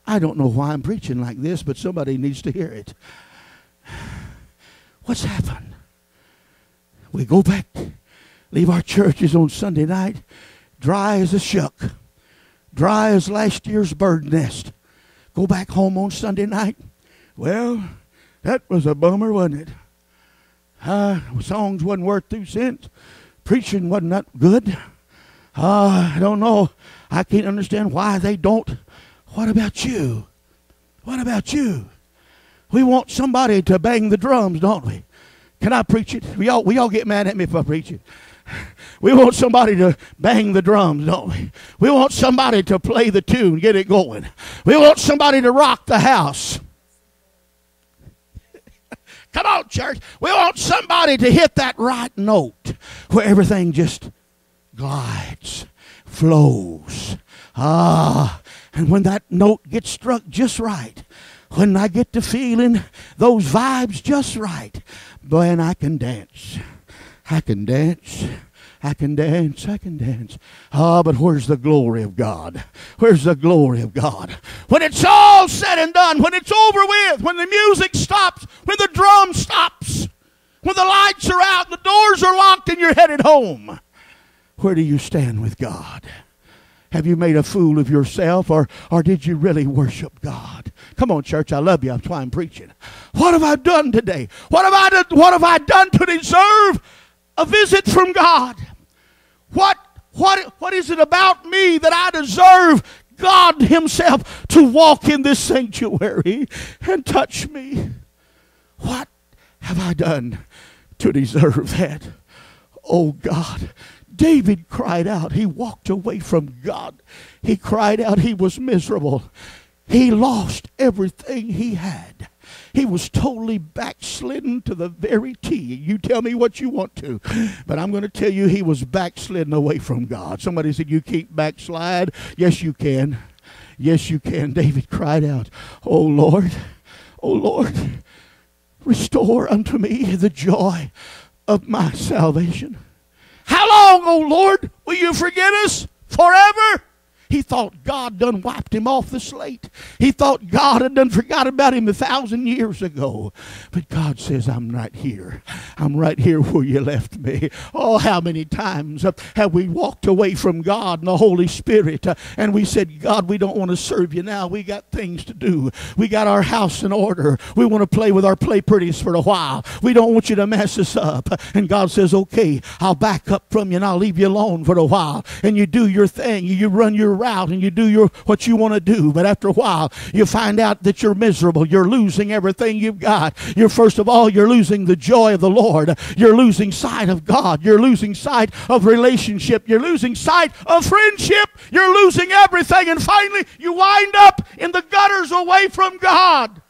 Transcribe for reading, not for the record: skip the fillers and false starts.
I don't know why I'm preaching like this, but somebody needs to hear it. What's happened? We go back, leave our churches on Sunday night, dry as a shuck, dry as last year's bird nest. Go back home on Sunday night. Well, that was a bummer, wasn't it? Songs wasn't worth 2 cents. Preaching wasn't that good. I don't know. I can't understand why they don't. What about you? What about you? We want somebody to bang the drums, don't we? Can I preach it? We all get mad at me if I preach it. We want somebody to bang the drums, don't we? We want somebody to play the tune, get it going. We want somebody to rock the house. Come on, church. We want somebody to hit that right note where everything just glides, flows. And when that note gets struck just right, when I get to feeling those vibes just right, then I can dance. I can dance. I can dance. I can dance. But where's the glory of God? Where's the glory of God? When it's all said and done, when it's over with, when the music stops, when the drum stops, when the lights are out, the doors are locked, and you're headed home, where do you stand with God? Have you made a fool of yourself, or did you really worship God? Come on, church, I love you. That's why I'm preaching. What have I done today? What have I done to deserve a visit from God? What is it about me that I deserve God himself to walk in this sanctuary and touch me? What have I done to deserve that? Oh, God. David cried out. He walked away from God. He cried out. He was miserable. He lost everything he had. He was totally backslidden to the very T. You tell me what you want to, but I'm going to tell you he was backslidden away from God. Somebody said, you can't backslide. Yes, you can. Yes, you can. David cried out, oh, Lord, restore unto me the joy of my salvation. How long, O Lord, will you forget us? Forever? He thought God done wiped him off the slate. He thought God had done forgot about him 1,000 years ago. But God says, I'm right here. I'm right here where you left me. Oh, how many times have we walked away from God and the Holy Spirit and we said, God, we don't want to serve you now. We got things to do. We got our house in order. We want to play with our play pretties for a while. We don't want you to mess us up. And God says, okay, I'll back up from you and I'll leave you alone for a while. And you do your thing. You run your route and you do what you want to do. But after a while, you find out that you're miserable. You're losing everything you've got. First of all, you're losing the joy of the Lord. You're losing sight of God. You're losing sight of relationship. You're losing sight of friendship. You're losing everything. And finally, you wind up in the gutters away from God.